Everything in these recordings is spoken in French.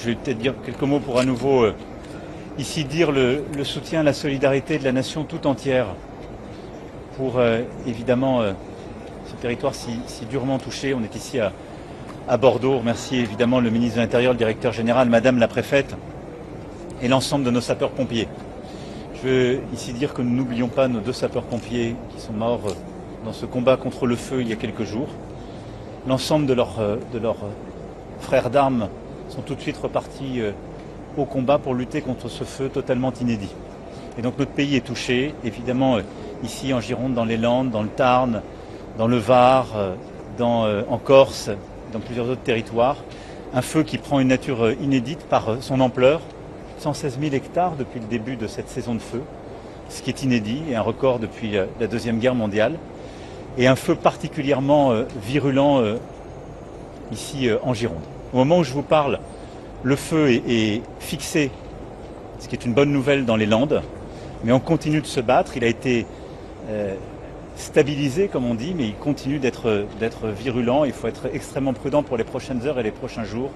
je vais peut-être dire quelques mots pour à nouveau ici dire le soutien, la solidarité de la nation tout entière pour évidemment ce territoire si durement touché. On est ici à Bordeaux. Remercier évidemment le ministre de l'Intérieur, le directeur général, Madame la préfète et l'ensemble de nos sapeurs-pompiers. Je veux ici dire que nous n'oublions pas nos 2 sapeurs-pompiers qui sont morts dans ce combat contre le feu il y a quelques jours. L'ensemble de leurs frères d'armes sont tout de suite repartis au combat pour lutter contre ce feu totalement inédit. Et donc notre pays est touché, évidemment ici en Gironde, dans les Landes, dans le Tarn, dans le Var, en Corse, dans plusieurs autres territoires. Un feu qui prend une nature inédite par son ampleur, 116 000 hectares depuis le début de cette saison de feu, ce qui est inédit et un record depuis la Deuxième Guerre mondiale. Et un feu particulièrement virulent ici en Gironde. Au moment où je vous parle, le feu est fixé, ce qui est une bonne nouvelle dans les Landes, mais on continue de se battre. Il a été stabilisé, comme on dit, mais il continue d'être virulent. Il faut être extrêmement prudent pour les prochaines heures et les prochains jours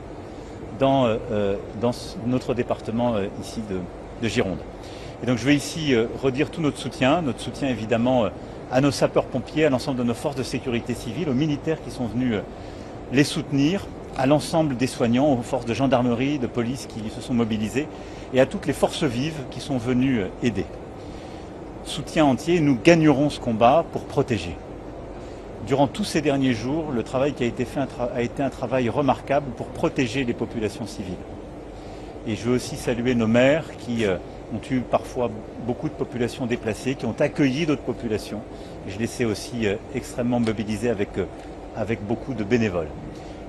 dans notre département ici de Gironde. Et donc je vais ici redire tout notre soutien évidemment à nos sapeurs-pompiers, à l'ensemble de nos forces de sécurité civile, aux militaires qui sont venus les soutenir, à l'ensemble des soignants, aux forces de gendarmerie, de police qui se sont mobilisées et à toutes les forces vives qui sont venues aider. Soutien entier, nous gagnerons ce combat pour protéger. Durant tous ces derniers jours, le travail qui a été fait a été un travail remarquable pour protéger les populations civiles. Et je veux aussi saluer nos maires qui ont eu parfois beaucoup de populations déplacées, qui ont accueilli d'autres populations. Et je les sais aussi extrêmement mobilisés avec beaucoup de bénévoles.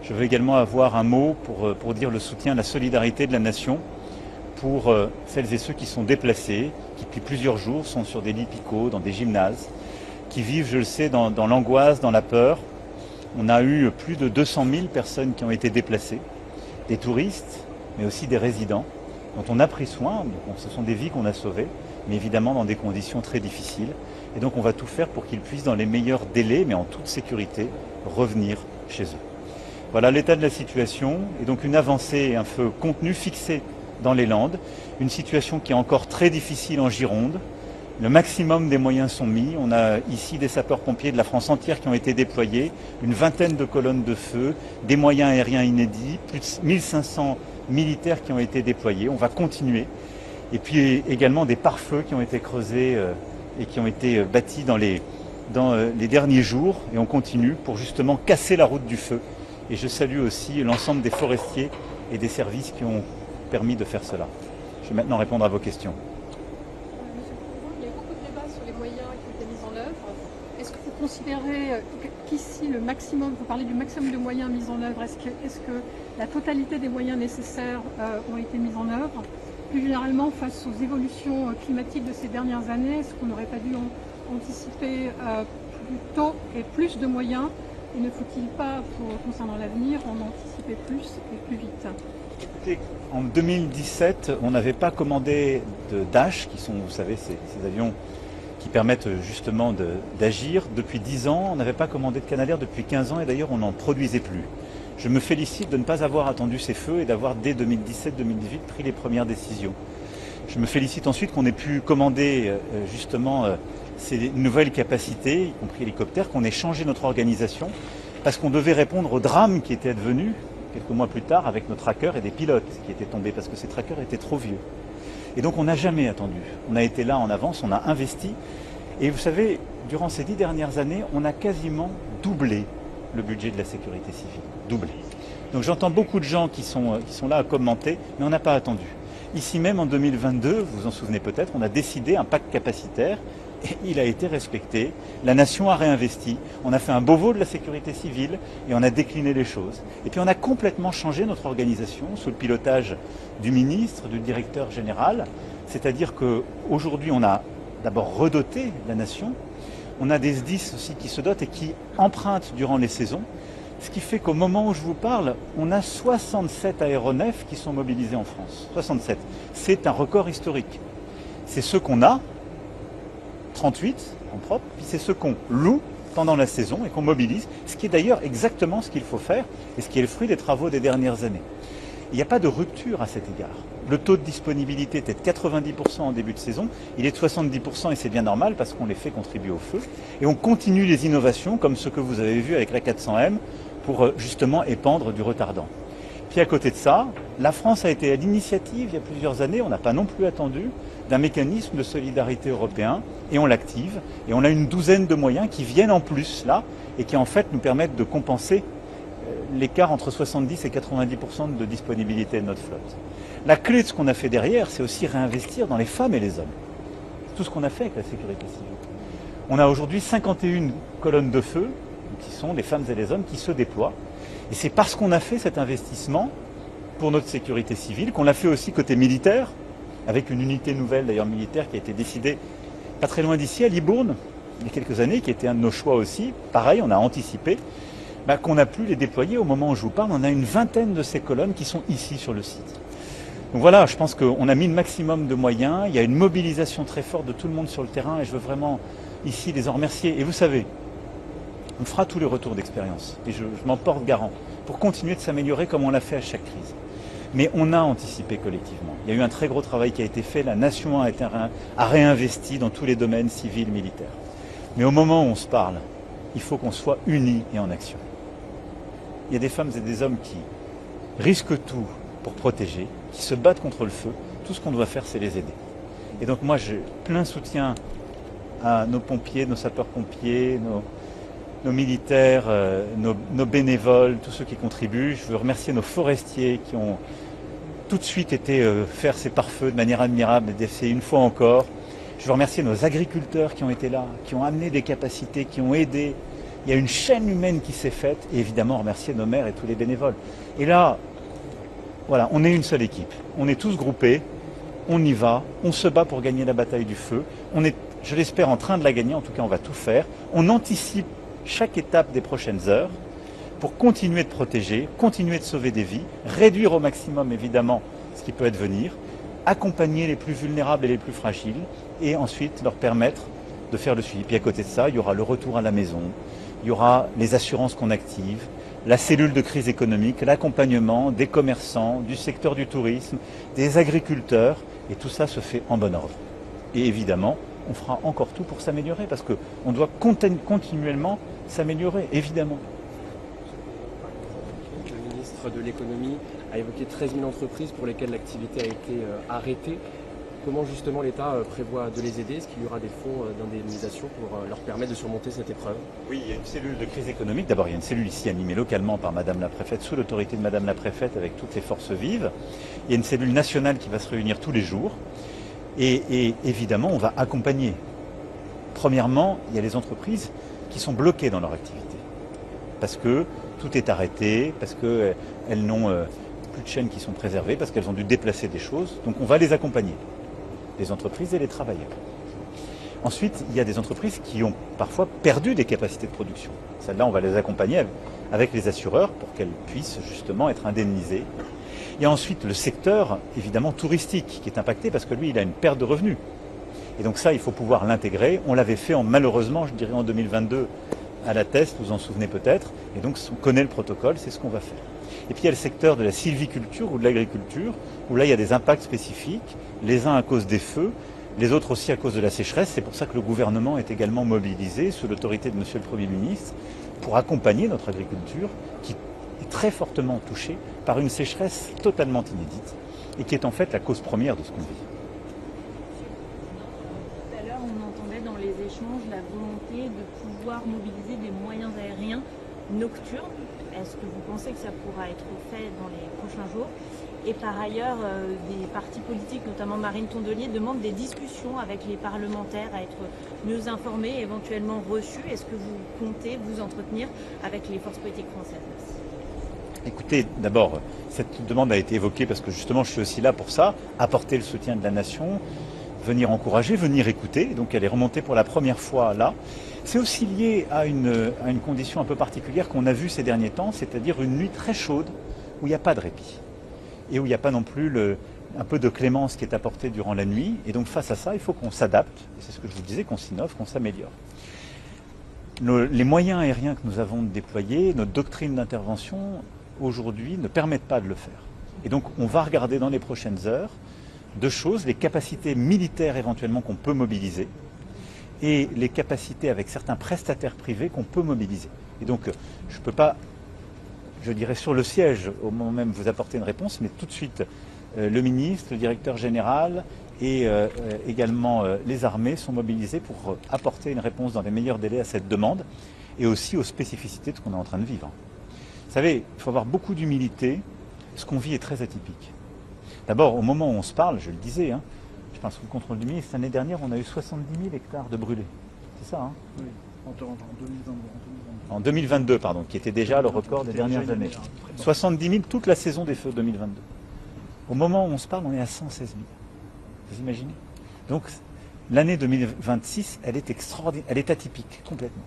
Je veux également avoir un mot pour dire le soutien, la solidarité de la nation pour celles et ceux qui sont déplacés, qui depuis plusieurs jours sont sur des lits picots, dans des gymnases, qui vivent, je le sais, dans l'angoisse, dans la peur. On a eu plus de 200 000 personnes qui ont été déplacées, des touristes, mais aussi des résidents, dont on a pris soin. Ce sont des vies qu'on a sauvées, mais évidemment dans des conditions très difficiles. Et donc on va tout faire pour qu'ils puissent, dans les meilleurs délais, mais en toute sécurité, revenir chez eux. Voilà l'état de la situation, et donc une avancée et un feu contenu fixé dans les Landes, une situation qui est encore très difficile en Gironde. Le maximum des moyens sont mis. On a ici des sapeurs-pompiers de la France entière qui ont été déployés, une vingtaine de colonnes de feu, des moyens aériens inédits, plus de 1500 militaires qui ont été déployés. On va continuer. Et puis également des pare-feux qui ont été creusés et qui ont été bâtis dans les derniers jours. Et on continue pour justement casser la route du feu. Et je salue aussi l'ensemble des forestiers et des services qui ont permis de faire cela. Je vais maintenant répondre à vos questions. Il y a beaucoup de débats sur les moyens qui ont été mis en œuvre. Est-ce que vous considérez qu'ici, le maximum, vous parlez du maximum de moyens mis en œuvre, est-ce que la totalité des moyens nécessaires ont été mis en œuvre? Plus généralement, face aux évolutions climatiques de ces dernières années, est-ce qu'on n'aurait pas dû anticiper plus tôt et plus de moyens? Et ne faut-il pas, concernant l'avenir, en anticiper plus et plus vite? Écoutez, en 2017, on n'avait pas commandé de Dash, qui sont, vous savez, ces avions qui permettent justement d'agir. Depuis 10 ans, on n'avait pas commandé de Canadair depuis 15 ans, et d'ailleurs on n'en produisait plus. Je me félicite de ne pas avoir attendu ces feux et d'avoir, dès 2017-2018, pris les premières décisions. Je me félicite ensuite qu'on ait pu commander justement ces nouvelles capacités, y compris hélicoptères, qu'on ait changé notre organisation, parce qu'on devait répondre au drame qui était advenu quelques mois plus tard avec nos trackers et des pilotes qui étaient tombés, parce que ces trackers étaient trop vieux. Et donc on n'a jamais attendu. On a été là en avance, on a investi. Et vous savez, durant ces 10 dernières années, on a quasiment doublé le budget de la sécurité civile. Doublé. Donc j'entends beaucoup de gens qui sont là à commenter, mais on n'a pas attendu. Ici même en 2022, vous vous en souvenez peut-être, on a décidé un pacte capacitaire et il a été respecté. La nation a réinvesti. On a fait un Beauvau de la sécurité civile et on a décliné les choses. Et puis on a complètement changé notre organisation sous le pilotage du ministre, du directeur général. C'est-à-dire qu'aujourd'hui, on a d'abord redoté la nation. On a des SDIS aussi qui se dotent et qui empruntent durant les saisons. Ce qui fait qu'au moment où je vous parle, on a 67 aéronefs qui sont mobilisés en France. 67. C'est un record historique. C'est ceux qu'on a, 38 en propre, puis c'est ceux qu'on loue pendant la saison et qu'on mobilise, ce qui est d'ailleurs exactement ce qu'il faut faire et ce qui est le fruit des travaux des dernières années. Il n'y a pas de rupture à cet égard. Le taux de disponibilité était de 90% en début de saison, il est de 70% et c'est bien normal parce qu'on les fait contribuer au feu. Et on continue les innovations comme ce que vous avez vu avec la 400M pour justement épandre du retardant. Puis à côté de ça, la France a été à l'initiative il y a plusieurs années, on n'a pas non plus attendu, d'un mécanisme de solidarité européen et on l'active. Et on a une douzaine de moyens qui viennent en plus là et qui en fait nous permettent de compenser l'écart entre 70 et 90% de disponibilité de notre flotte. La clé de ce qu'on a fait derrière, c'est aussi réinvestir dans les femmes et les hommes. Tout ce qu'on a fait avec la sécurité civile. On a aujourd'hui 51 colonnes de feu, qui sont les femmes et les hommes qui se déploient. Et c'est parce qu'on a fait cet investissement pour notre sécurité civile, qu'on l'a fait aussi côté militaire, avec une unité nouvelle d'ailleurs militaire qui a été décidée pas très loin d'ici, à Libourne, il y a quelques années, qui était un de nos choix aussi. Pareil, on a anticipé qu'on a pu les déployer. Au moment où je vous parle, on a une vingtaine de ces colonnes qui sont ici sur le site. Donc voilà, je pense qu'on a mis le maximum de moyens, il y a une mobilisation très forte de tout le monde sur le terrain et je veux vraiment ici les en remercier. Et vous savez, on fera tous les retours d'expérience et je m'en porte garant pour continuer de s'améliorer comme on l'a fait à chaque crise. Mais on a anticipé collectivement. Il y a eu un très gros travail qui a été fait, la nation a réinvesti dans tous les domaines civils, militaires. Mais au moment où on se parle, il faut qu'on soit unis et en action. Il y a des femmes et des hommes qui risquent tout pour protéger, qui se battent contre le feu. Tout ce qu'on doit faire, c'est les aider. Et donc moi, j'ai plein soutien à nos pompiers, nos sapeurs-pompiers, nos militaires, nos bénévoles, tous ceux qui contribuent. Je veux remercier nos forestiers qui ont tout de suite été faire ces pare-feux de manière admirable et c'est une fois encore. Je veux remercier nos agriculteurs qui ont été là, qui ont amené des capacités, qui ont aidé. Il y a une chaîne humaine qui s'est faite et évidemment remercier nos maires et tous les bénévoles. Et là, voilà, on est une seule équipe. On est tous groupés, on y va, on se bat pour gagner la bataille du feu. On est, je l'espère, en train de la gagner, en tout cas on va tout faire. On anticipe chaque étape des prochaines heures pour continuer de protéger, continuer de sauver des vies, réduire au maximum évidemment ce qui peut advenir, accompagner les plus vulnérables et les plus fragiles et ensuite leur permettre de faire le suivi. Puis à côté de ça, il y aura le retour à la maison, il y aura les assurances qu'on active, la cellule de crise économique, l'accompagnement des commerçants, du secteur du tourisme, des agriculteurs et tout ça se fait en bon ordre. Et évidemment, on fera encore tout pour s'améliorer parce qu'on doit continuellement s'améliorer, évidemment. Le ministre de l'économie a évoqué 13 000 entreprises pour lesquelles l'activité a été arrêtée. Comment justement l'État prévoit de les aider? Est-ce qu'il y aura des fonds d'indemnisation pour leur permettre de surmonter cette épreuve? Oui, il y a une cellule de crise économique. D'abord, il y a une cellule ici animée localement par Madame la Préfète, sous l'autorité de Madame la Préfète, avec toutes les forces vives. Il y a une cellule nationale qui va se réunir tous les jours. Et évidemment, on va accompagner. Premièrement, il y a les entreprises qui sont bloquées dans leur activité. Parce que tout est arrêté, parce qu'elles n'ont plus de chaînes qui sont préservées, parce qu'elles ont dû déplacer des choses. Donc on va les accompagner, les entreprises et les travailleurs. Ensuite, il y a des entreprises qui ont parfois perdu des capacités de production. Celles-là, on va les accompagner avec les assureurs pour qu'elles puissent justement être indemnisées. Il y a ensuite le secteur, évidemment, touristique qui est impacté parce que lui, il a une perte de revenus. Et donc ça, il faut pouvoir l'intégrer. On l'avait fait malheureusement, je dirais en 2022, à la Teste, vous vous en souvenez peut-être. Et donc on connaît le protocole, c'est ce qu'on va faire. Et puis il y a le secteur de la sylviculture ou de l'agriculture, où là il y a des impacts spécifiques, les uns à cause des feux, les autres aussi à cause de la sécheresse. C'est pour ça que le gouvernement est également mobilisé, sous l'autorité de Monsieur le Premier ministre, pour accompagner notre agriculture, qui est très fortement touchée par une sécheresse totalement inédite, et qui est en fait la cause première de ce qu'on vit. Tout à l'heure, on entendait dans les échanges la volonté de pouvoir mobiliser des moyens aériens nocturnes. Est-ce que vous pensez que ça pourra être fait dans les prochains jours? Et par ailleurs, des partis politiques, notamment Marine Tondelier, demandent des discussions avec les parlementaires à être mieux informés, éventuellement reçus. Est-ce que vous comptez vous entretenir avec les forces politiques françaises? Merci. Écoutez, d'abord, cette demande a été évoquée parce que justement je suis aussi là pour ça, apporter le soutien de la nation, venir encourager, venir écouter. Donc elle est remontée pour la première fois là. C'est aussi lié à une condition un peu particulière qu'on a vue ces derniers temps, c'est-à-dire une nuit très chaude où il n'y a pas de répit et où il n'y a pas non plus un peu de clémence qui est apportée durant la nuit. Et donc face à ça, il faut qu'on s'adapte, et c'est ce que je vous disais, qu'on s'innove, qu'on s'améliore. Les moyens aériens que nous avons déployés, notre doctrine d'intervention aujourd'hui ne permettent pas de le faire. Et donc on va regarder dans les prochaines heures deux choses, les capacités militaires éventuellement qu'on peut mobiliser et les capacités avec certains prestataires privés qu'on peut mobiliser. Et donc je ne peux pas, je dirais sur le siège au moment même vous apporter une réponse, mais tout de suite le ministre, le directeur général et également les armées sont mobilisés pour apporter une réponse dans les meilleurs délais à cette demande et aussi aux spécificités de ce qu'on est en train de vivre. Vous savez, il faut avoir beaucoup d'humilité, ce qu'on vit est très atypique. D'abord, au moment où on se parle, je le disais, hein, je pense sous le contrôle du ministre, l'année dernière on a eu 70 000 hectares de brûlés. C'est ça, hein? Oui, en 2022. En 2022, pardon, qui était déjà le record des dernières années. 70 000 toute la saison des feux 2022. Au moment où on se parle, on est à 116 000. Vous imaginez? Donc l'année 2026, elle est extraordinaire, elle est atypique complètement.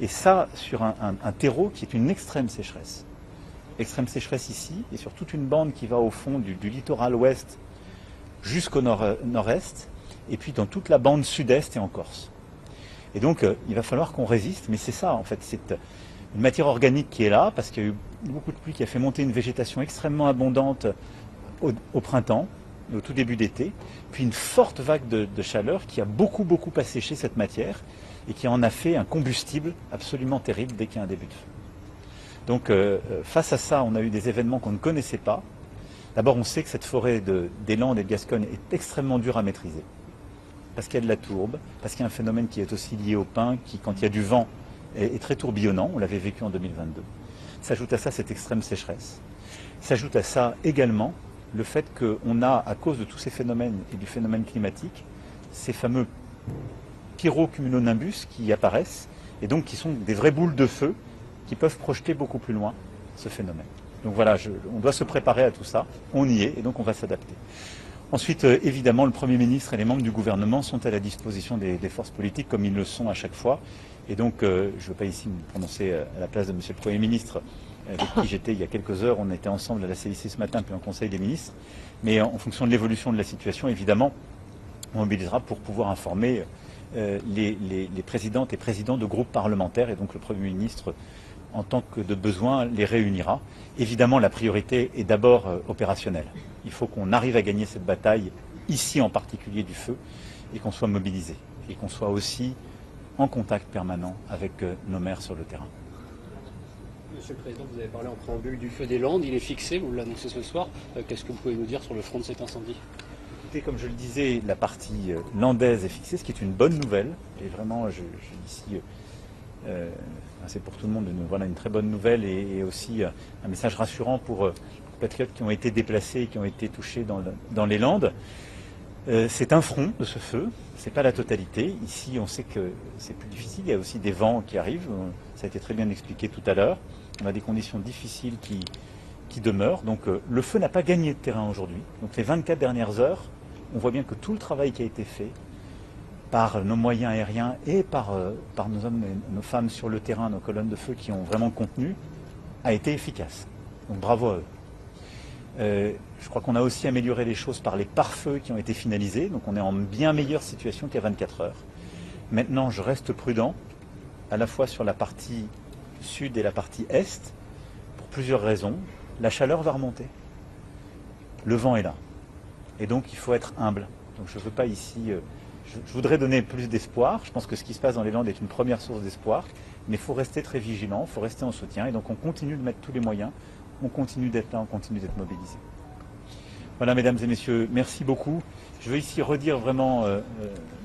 Et ça sur un terreau qui est une extrême sécheresse. Extrême sécheresse ici et sur toute une bande qui va au fond du littoral ouest jusqu'au nord-est et puis dans toute la bande sud-est et en Corse. Et donc il va falloir qu'on résiste, mais c'est ça en fait, c'est une matière organique qui est là parce qu'il y a eu beaucoup de pluie qui a fait monter une végétation extrêmement abondante au printemps, au tout début d'été, puis une forte vague de chaleur qui a beaucoup asséché cette matière et qui en a fait un combustible absolument terrible dès qu'il y a un début de feu. Donc face à ça, on a eu des événements qu'on ne connaissait pas. D'abord, on sait que cette forêt des Landes et de Gascogne est extrêmement dure à maîtriser. Parce qu'il y a de la tourbe, parce qu'il y a un phénomène qui est aussi lié au pin, qui, quand il y a du vent, est très tourbillonnant. On l'avait vécu en 2022. S'ajoute à ça cette extrême sécheresse. S'ajoute à ça également le fait qu'on a, à cause de tous ces phénomènes et du phénomène climatique, ces fameux pyrocumulonimbus qui apparaissent et donc qui sont des vraies boules de feu qui peuvent projeter beaucoup plus loin ce phénomène. Donc voilà, on doit se préparer à tout ça, on y est et donc on va s'adapter. Ensuite, évidemment, le Premier ministre et les membres du gouvernement sont à la disposition des forces politiques comme ils le sont à chaque fois. Et donc, je ne veux pas ici me prononcer à la place de Monsieur le Premier ministre, avec qui j'étais il y a quelques heures. On était ensemble à la CIC ce matin, puis en Conseil des ministres. Mais en fonction de l'évolution de la situation, évidemment, on mobilisera pour pouvoir informer les présidentes et présidents de groupes parlementaires. Et donc le Premier ministre, en tant que de besoin, les réunira. Évidemment, la priorité est d'abord opérationnelle. Il faut qu'on arrive à gagner cette bataille, ici en particulier du feu, et qu'on soit mobilisé. Et qu'on soit aussi en contact permanent avec nos maires sur le terrain. Monsieur le Président, vous avez parlé en préambule du feu des Landes, il est fixé, vous l'annoncez ce soir. Qu'est-ce que vous pouvez nous dire sur le front de cet incendie? Écoutez, comme je le disais, la partie landaise est fixée, ce qui est une bonne nouvelle. Et vraiment, ici, c'est pour tout le monde une très bonne nouvelle et aussi un message rassurant pour les patriotes qui ont été déplacés et qui ont été touchés dans les Landes. C'est un front de ce feu, c'est pas la totalité. Ici, on sait que c'est plus difficile, il y a aussi des vents qui arrivent, ça a été très bien expliqué tout à l'heure. On a des conditions difficiles qui demeurent, donc le feu n'a pas gagné de terrain aujourd'hui. Donc les 24 dernières heures, on voit bien que tout le travail qui a été fait par nos moyens aériens et par nos hommes et nos femmes sur le terrain, nos colonnes de feu qui ont vraiment contenu, a été efficace. Donc bravo à eux. Je crois qu'on a aussi amélioré les choses par les pare-feux qui ont été finalisés, donc on est en bien meilleure situation qu'il y a 24 heures. Maintenant, je reste prudent, à la fois sur la partie sud et la partie est, pour plusieurs raisons. La chaleur va remonter. Le vent est là. Et donc, il faut être humble. Donc, je ne veux pas ici... je voudrais donner plus d'espoir. Je pense que ce qui se passe dans les Landes est une première source d'espoir. Mais il faut rester très vigilant, il faut rester en soutien. Et donc, on continue de mettre tous les moyens. On continue d'être là, on continue d'être mobilisé. Voilà, mesdames et messieurs, merci beaucoup. Je veux ici redire vraiment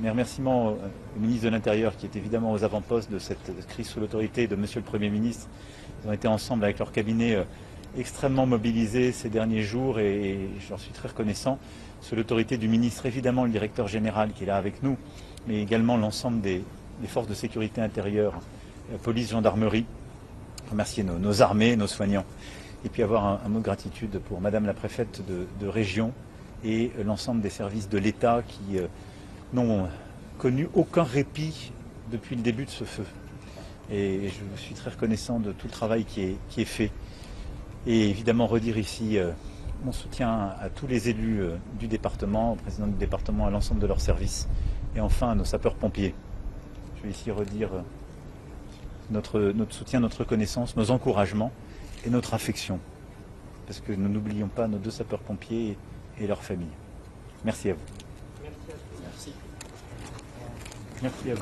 mes remerciements au ministre de l'Intérieur qui est évidemment aux avant-postes de cette crise sous l'autorité de Monsieur le Premier ministre. Ils ont été ensemble avec leur cabinet extrêmement mobilisés ces derniers jours et j'en suis très reconnaissant. Sous l'autorité du ministre, évidemment le directeur général qui est là avec nous, mais également l'ensemble des forces de sécurité intérieure, police, gendarmerie. Remercier nos armées, nos soignants. Et puis avoir un mot de gratitude pour Madame la préfète de région et l'ensemble des services de l'État qui n'ont connu aucun répit depuis le début de ce feu. Et je suis très reconnaissant de tout le travail qui est fait. Et évidemment redire ici mon soutien à tous les élus du département, au président du département, à l'ensemble de leurs services. Et enfin à nos sapeurs-pompiers. Je vais ici redire notre soutien, notre reconnaissance, nos encouragements et notre affection parce que nous n'oublions pas nos 2 sapeurs-pompiers et leurs familles. Merci à vous. Merci. Merci à vous.